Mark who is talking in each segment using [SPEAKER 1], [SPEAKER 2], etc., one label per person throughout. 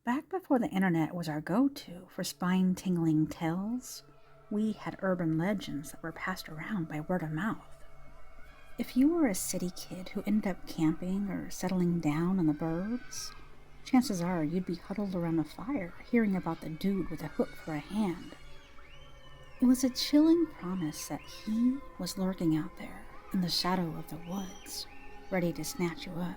[SPEAKER 1] Back before the internet was our go-to for spine-tingling tales, we had urban legends that were passed around by word of mouth. If you were a city kid who ended up camping or settling down in the burbs, chances are you'd be huddled around a fire hearing about the dude with a hook for a hand. It was a chilling promise that he was lurking out there in the shadow of the woods, ready to snatch you up.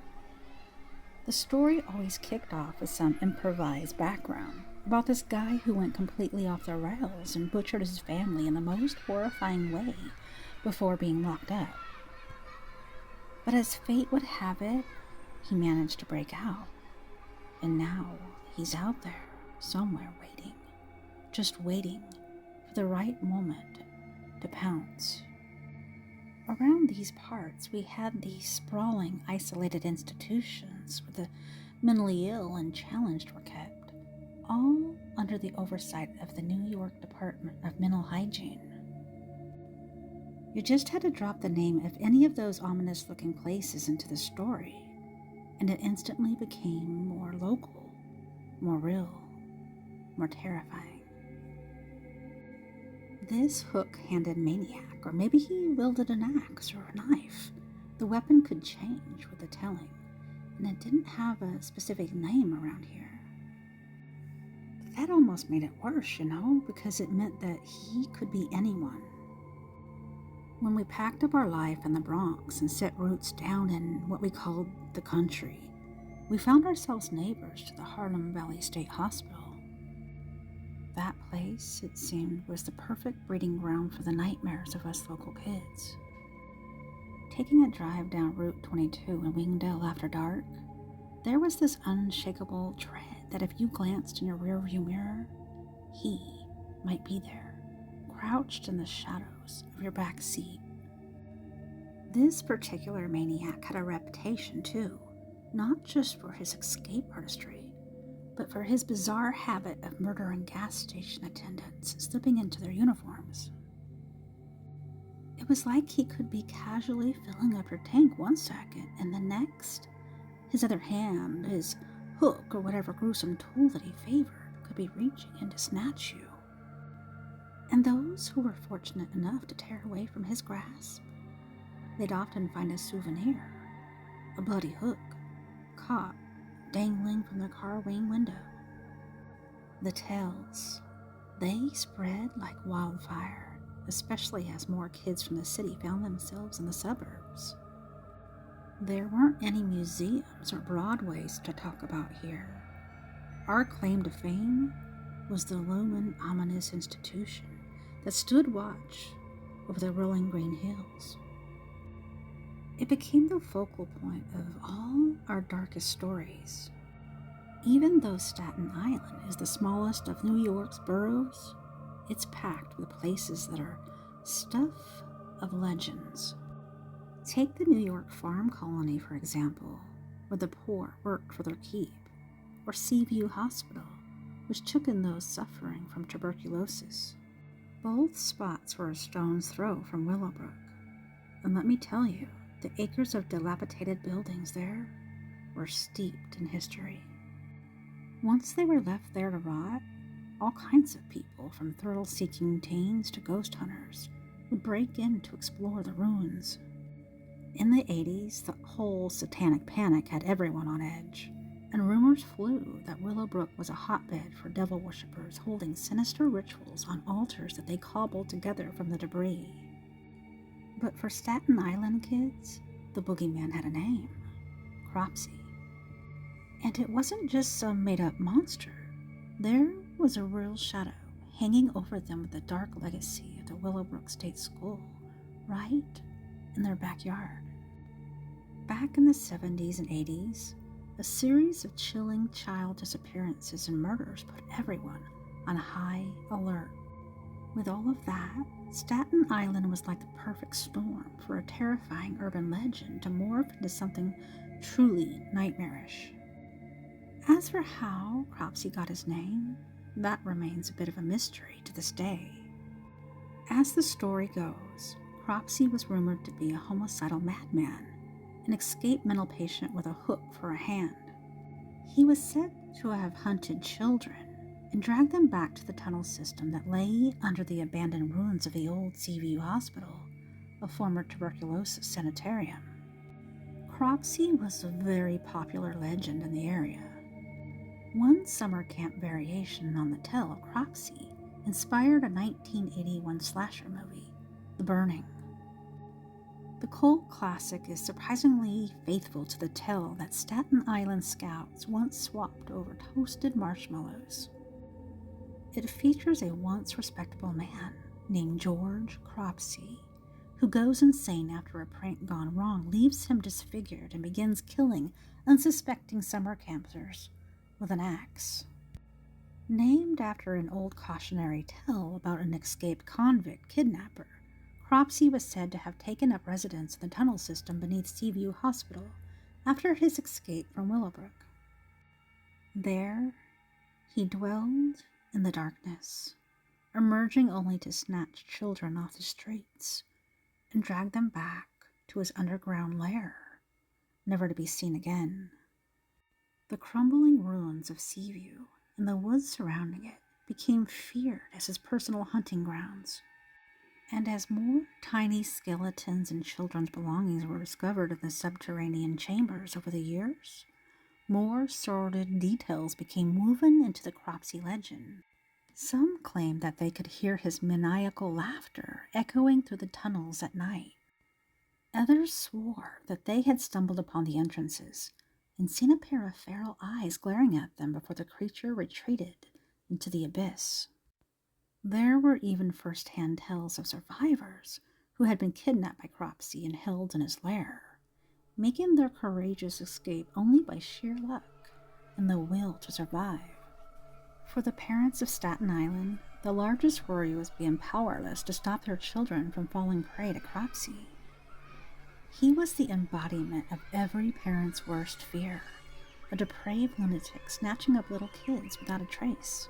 [SPEAKER 1] The story always kicked off with some improvised background about this guy who went completely off the rails and butchered his family in the most horrifying way before being locked up. But as fate would have it, he managed to break out. And now he's out there, somewhere waiting, just waiting for the right moment to pounce. Around these parts, we had these sprawling, isolated institutions where the mentally ill and challenged were kept, all under the oversight of the New York Department of Mental Hygiene. You just had to drop the name of any of those ominous-looking places into the story, and it instantly became more local, more real, more terrifying. This hook-handed maniac, or maybe he wielded an axe or a knife, the weapon could change with the telling, and it didn't have a specific name around here. That almost made it worse, because it meant that he could be anyone. When we packed up our life in the Bronx and set roots down in what we called the country, we found ourselves neighbors to the Harlem Valley State Hospital. That place, it seemed, was the perfect breeding ground for the nightmares of us local kids. Taking a drive down Route 22 in Wingdale after dark, there was this unshakable dread that if you glanced in your rearview mirror, he might be there, crouched in the shadows of your back seat. This particular maniac had a reputation, too, not just for his escape artistry, but for his bizarre habit of murdering gas station attendants slipping into their uniforms. It was like he could be casually filling up your tank one second, and the next, his other hand, his hook, or whatever gruesome tool that he favored, could be reaching in to snatch you. And those who were fortunate enough to tear away from his grasp, they'd often find a souvenir, a bloody hook, caught dangling from their car wing window. The tales, they spread like wildfire, especially as more kids from the city found themselves in the suburbs. There weren't any museums or Broadways to talk about here. Our claim to fame was the looming, ominous institution that stood watch over the rolling green hills. It became the focal point of all our darkest stories. Even though Staten Island is the smallest of New York's boroughs, it's packed with places that are stuff of legends. Take the New York farm colony, for example, where the poor worked for their keep, or Seaview Hospital, which took in those suffering from tuberculosis. Both spots were a stone's throw from Willowbrook, and let me tell you, the acres of dilapidated buildings there were steeped in history. Once they were left there to rot, all kinds of people, from thrill-seeking teens to ghost hunters, would break in to explore the ruins. In the 80s, the whole satanic panic had everyone on edge, and rumors flew that Willowbrook was a hotbed for devil worshippers holding sinister rituals on altars that they cobbled together from the debris. But for Staten Island kids, the boogeyman had a name, Cropsy. And it wasn't just some made-up monster. There was a real shadow hanging over them with the dark legacy of the Willowbrook State School, right in their backyard. Back in the 70s and 80s, a series of chilling child disappearances and murders put everyone on high alert. With all of that, Staten Island was like the perfect storm for a terrifying urban legend to morph into something truly nightmarish. As for how Cropsy got his name, that remains a bit of a mystery to this day. As the story goes, Cropsy was rumored to be a homicidal madman, an escaped mental patient with a hook for a hand. He was said to have hunted children and dragged them back to the tunnel system that lay under the abandoned ruins of the old Seaview Hospital, a former tuberculosis sanitarium. Cropsy was a very popular legend in the area. One summer camp variation on the tale of Cropsy inspired a 1981 slasher movie, The Burning. The cult classic is surprisingly faithful to the tale that Staten Island scouts once swapped over toasted marshmallows. It features a once respectable man named George Cropsey, who goes insane after a prank gone wrong leaves him disfigured and begins killing unsuspecting summer campers with an axe. Named after an old cautionary tale about an escaped convict kidnapper, Cropsy was said to have taken up residence in the tunnel system beneath Seaview Hospital after his escape from Willowbrook. There, he dwelled in the darkness, emerging only to snatch children off the streets and drag them back to his underground lair, never to be seen again. The crumbling ruins of Seaview and the woods surrounding it became feared as his personal hunting grounds. And as more tiny skeletons and children's belongings were discovered in the subterranean chambers over the years, more sordid details became woven into the Cropsy legend. Some claimed that they could hear his maniacal laughter echoing through the tunnels at night. Others swore that they had stumbled upon the entrances and seen a pair of feral eyes glaring at them before the creature retreated into the abyss. There were even first-hand tales of survivors who had been kidnapped by Cropsy and held in his lair, making their courageous escape only by sheer luck and the will to survive. For the parents of Staten Island, the largest worry was being powerless to stop their children from falling prey to Cropsy. He was the embodiment of every parent's worst fear, a depraved lunatic snatching up little kids without a trace.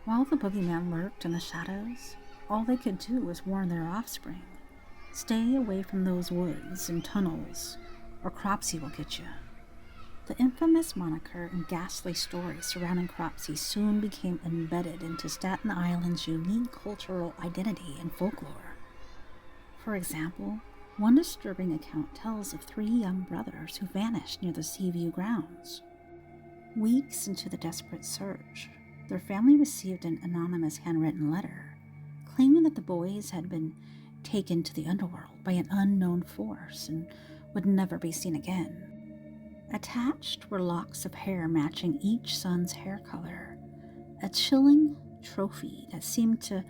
[SPEAKER 1] While the boogeyman lurked in the shadows, all they could do was warn their offspring, stay away from those woods and tunnels, or Cropsy will get you. The infamous moniker and ghastly stories surrounding Cropsy soon became embedded into Staten Island's unique cultural identity and folklore. For example, one disturbing account tells of 3 young brothers who vanished near the Seaview grounds. Weeks into the desperate search, their family received an anonymous handwritten letter claiming that the boys had been taken to the underworld by an unknown force and would never be seen again. Attached were locks of hair matching each son's hair color, a chilling trophy that seemed to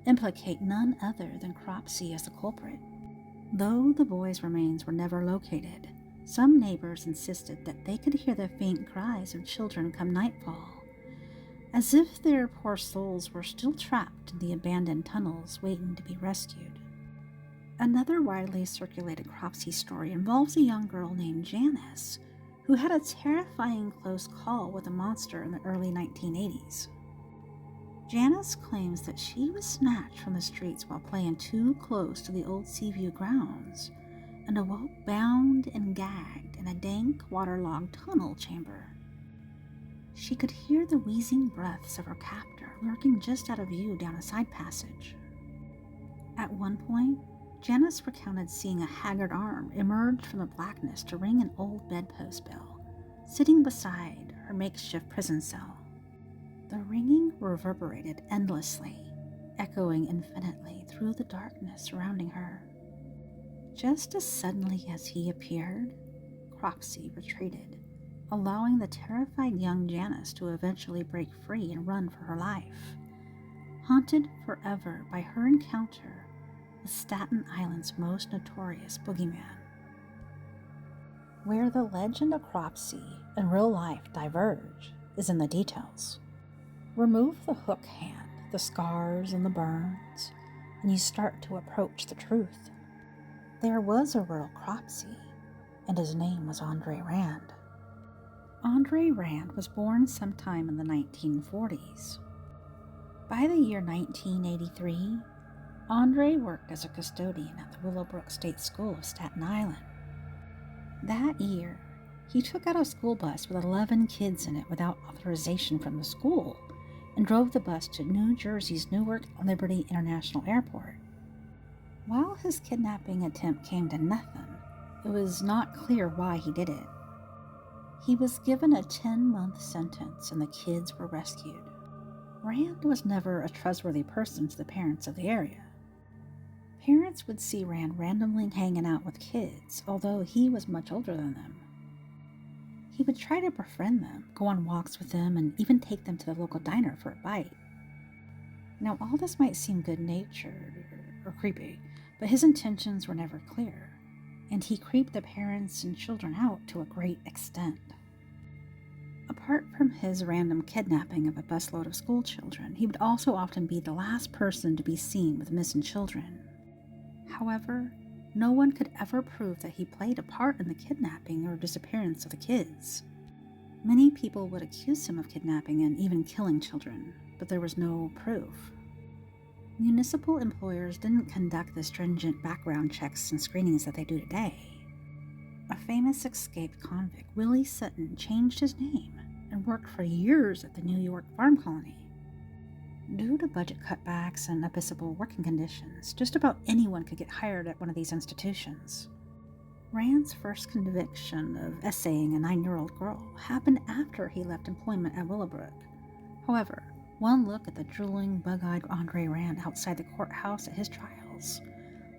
[SPEAKER 1] implicate none other than Cropsy as the culprit. Though the boys' remains were never located, some neighbors insisted that they could hear the faint cries of children come nightfall, as if their poor souls were still trapped in the abandoned tunnels waiting to be rescued. Another widely circulated Cropsy story involves a young girl named Janice, who had a terrifying close call with a monster in the early 1980s. Janice claims that she was snatched from the streets while playing too close to the old Seaview grounds and awoke bound and gagged in a dank, waterlogged tunnel chamber. She could hear the wheezing breaths of her captor lurking just out of view down a side passage. At one point, Janice recounted seeing a haggard arm emerge from the blackness to ring an old bedpost bell, sitting beside her makeshift prison cell. The ringing reverberated endlessly, echoing infinitely through the darkness surrounding her. Just as suddenly as he appeared, Cropsy retreated, allowing the terrified young Janice to eventually break free and run for her life, haunted forever by her encounter with Staten Island's most notorious boogeyman. Where the legend of Cropsy and real life diverge is in the details. Remove the hook hand, the scars and the burns, and you start to approach the truth. There was a real Cropsy, and his name was Andre Rand. Andre Rand was born sometime in the 1940s. By the year 1983, Andre worked as a custodian at the Willowbrook State School of Staten Island. That year, He took out a school bus with 11 kids in it without authorization from the school and drove the bus to New Jersey's Newark Liberty International Airport. While his kidnapping attempt came to nothing, it was not clear why he did it. He was given a 10-month sentence and the kids were rescued. Rand was never a trustworthy person to the parents of the area. Parents would see Rand randomly hanging out with kids, although he was much older than them. He would try to befriend them, go on walks with them, and even take them to the local diner for a bite. Now, all this might seem good-natured or creepy, but his intentions were never clear, and he creeped the parents and children out to a great extent. Apart from his random kidnapping of a busload of school children, he would also often be the last person to be seen with missing children. However, no one could ever prove that he played a part in the kidnapping or disappearance of the kids. Many people would accuse him of kidnapping and even killing children, but there was no proof. Municipal employers didn't conduct the stringent background checks and screenings that they do today. A famous escaped convict, Willie Sutton, changed his name and worked for years at the New York farm colony. Due to budget cutbacks and abysmal working conditions, just about anyone could get hired at one of these institutions. Rand's first conviction of essaying a 9-year-old girl happened after he left employment at Willowbrook. However, one look at the drooling, bug-eyed Andre Rand outside the courthouse at his trials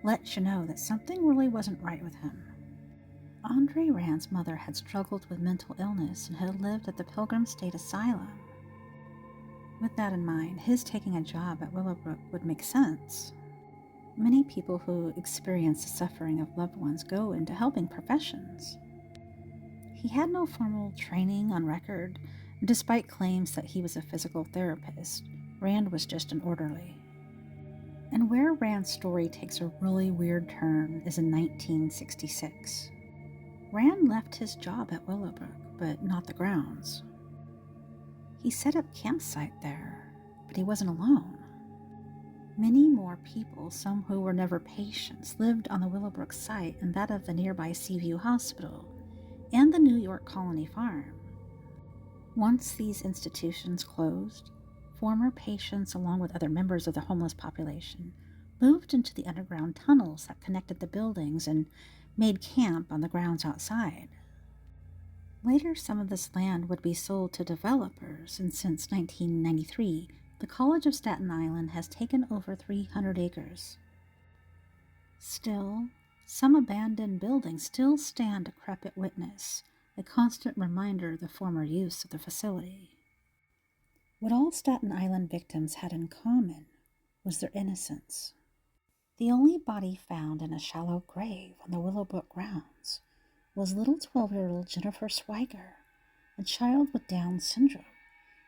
[SPEAKER 1] lets you know that something really wasn't right with him. Andre Rand's mother had struggled with mental illness and had lived at the Pilgrim State Asylum. With that in mind, his taking a job at Willowbrook would make sense. Many people who experience the suffering of loved ones go into helping professions. He had no formal training on record, and despite claims that he was a physical therapist, Rand was just an orderly. And where Rand's story takes a really weird turn is in 1966. Rand left his job at Willowbrook, but not the grounds. He set up campsite there, but he wasn't alone. Many more people, some who were never patients, lived on the Willowbrook site and that of the nearby Seaview Hospital and the New York Colony Farm. Once these institutions closed, former patients, along with other members of the homeless population, moved into the underground tunnels that connected the buildings and made camp on the grounds outside. Later, some of this land would be sold to developers, and since 1993, the College of Staten Island has taken over 300 acres. Still, some abandoned buildings still stand a decrepit witness, a constant reminder of the former use of the facility. What all Staten Island victims had in common was their innocence. The only body found in a shallow grave on the Willowbrook grounds was little 12-year-old Jennifer Swiger, a child with Down syndrome,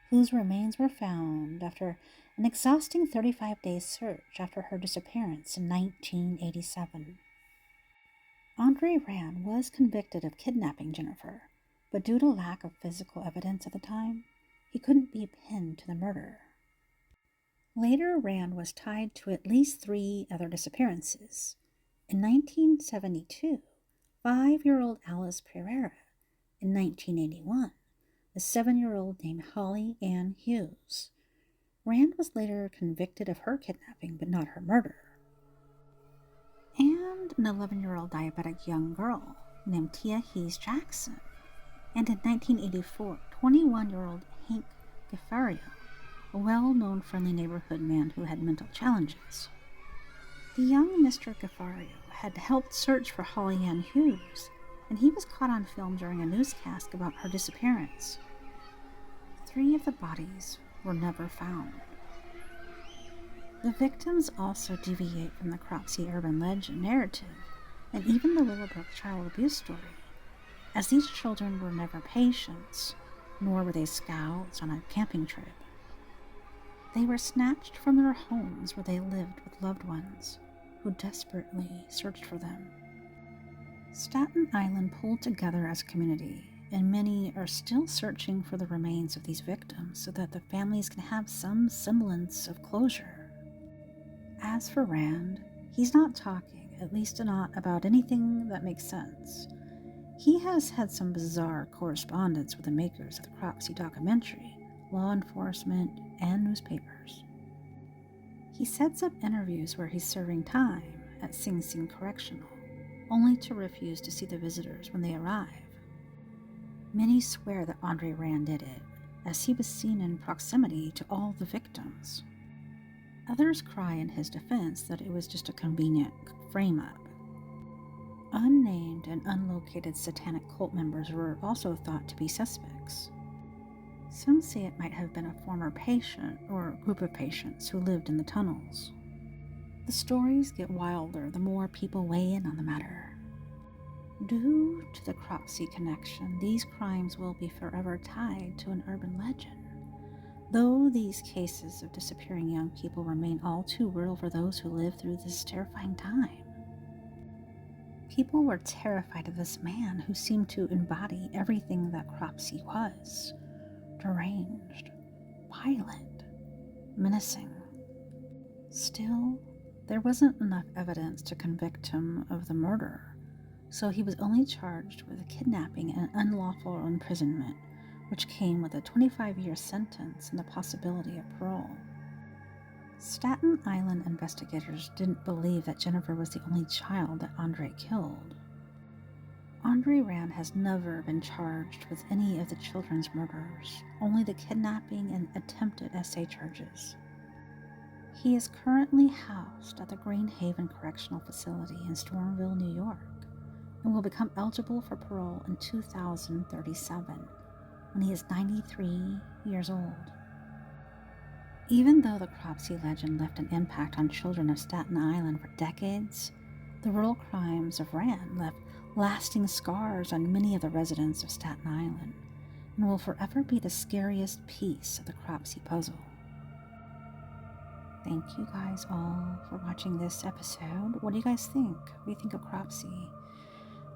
[SPEAKER 1] whose remains were found after an exhausting 35-day search after her disappearance in 1987. Andre Rand was convicted of kidnapping Jennifer, but due to lack of physical evidence at the time, he couldn't be pinned to the murder. Later, Rand was tied to at least 3 other disappearances. In 1972, 5-year-old Alice Pereira. In 1981, a 7-year-old named Holly Ann Hughes. Rand was later convicted of her kidnapping, but not her murder. And an 11-year-old diabetic young girl named Tia Hayes Jackson. And in 1984, 21-year-old Hank Gaffario, a well-known friendly neighborhood man who had mental challenges. The young Mr. Gaffario had helped search for Holly Ann Hughes, and he was caught on film during a newscast about her disappearance. 3 of the bodies were never found. The victims also deviate from the Cropsey urban legend narrative and even the Willowbrook child abuse story, as these children were never patients, nor were they scouts on a camping trip. They were snatched from their homes where they lived with loved ones who desperately searched for them. Staten Island pulled together as a community, and many are still searching for the remains of these victims so that the families can have some semblance of closure. As for Rand, he's not talking, at least not about anything that makes sense. He has had some bizarre correspondence with the makers of the Cropsy documentary, law enforcement, and newspapers. He sets up interviews where he's serving time at Sing Sing Correctional, only to refuse to see the visitors when they arrive. Many swear that Andre Rand did it, as he was seen in proximity to all the victims. Others cry in his defense that it was just a convenient frame-up. Unnamed and unlocated satanic cult members were also thought to be suspects. Some say it might have been a former patient or group of patients who lived in the tunnels. The stories get wilder the more people weigh in on the matter. Due to the Cropsy connection, these crimes will be forever tied to an urban legend, though these cases of disappearing young people remain all too real for those who live through this terrifying time. People were terrified of this man who seemed to embody everything that Cropsy was: deranged, violent, menacing. Still, there wasn't enough evidence to convict him of the murder, so he was only charged with kidnapping and unlawful imprisonment, which came with a 25-year sentence and the possibility of parole. Staten Island investigators didn't believe that Jennifer was the only child that Andre killed. Andre Rand has never been charged with any of the children's murders, only the kidnapping and attempted SA charges. He is currently housed at the Green Haven Correctional Facility in Stormville, New York, and will become eligible for parole in 2037, when he is 93 years old. Even though the Cropsy legend left an impact on children of Staten Island for decades, the real crimes of Rand left lasting scars on many of the residents of Staten Island, and will forever be the scariest piece of the Cropsy puzzle. Thank you guys all for watching this episode. What do you guys think? What do you think of Cropsy?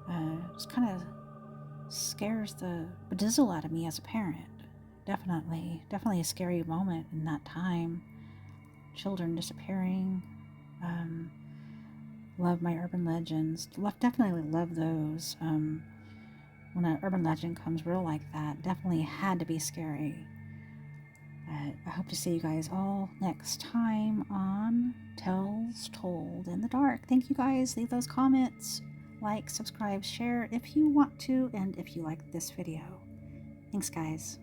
[SPEAKER 1] It kind of scares the bedizzle out of me as a parent. Definitely a scary moment in that time. Children disappearing. Love my urban legends. Definitely love those. When an urban legend comes real like that, definitely had to be scary. I hope to see you guys all next time on Tales Told in the Dark. Thank you guys. Leave those comments. Like, subscribe, share if you want to, and if you like this video. Thanks, guys.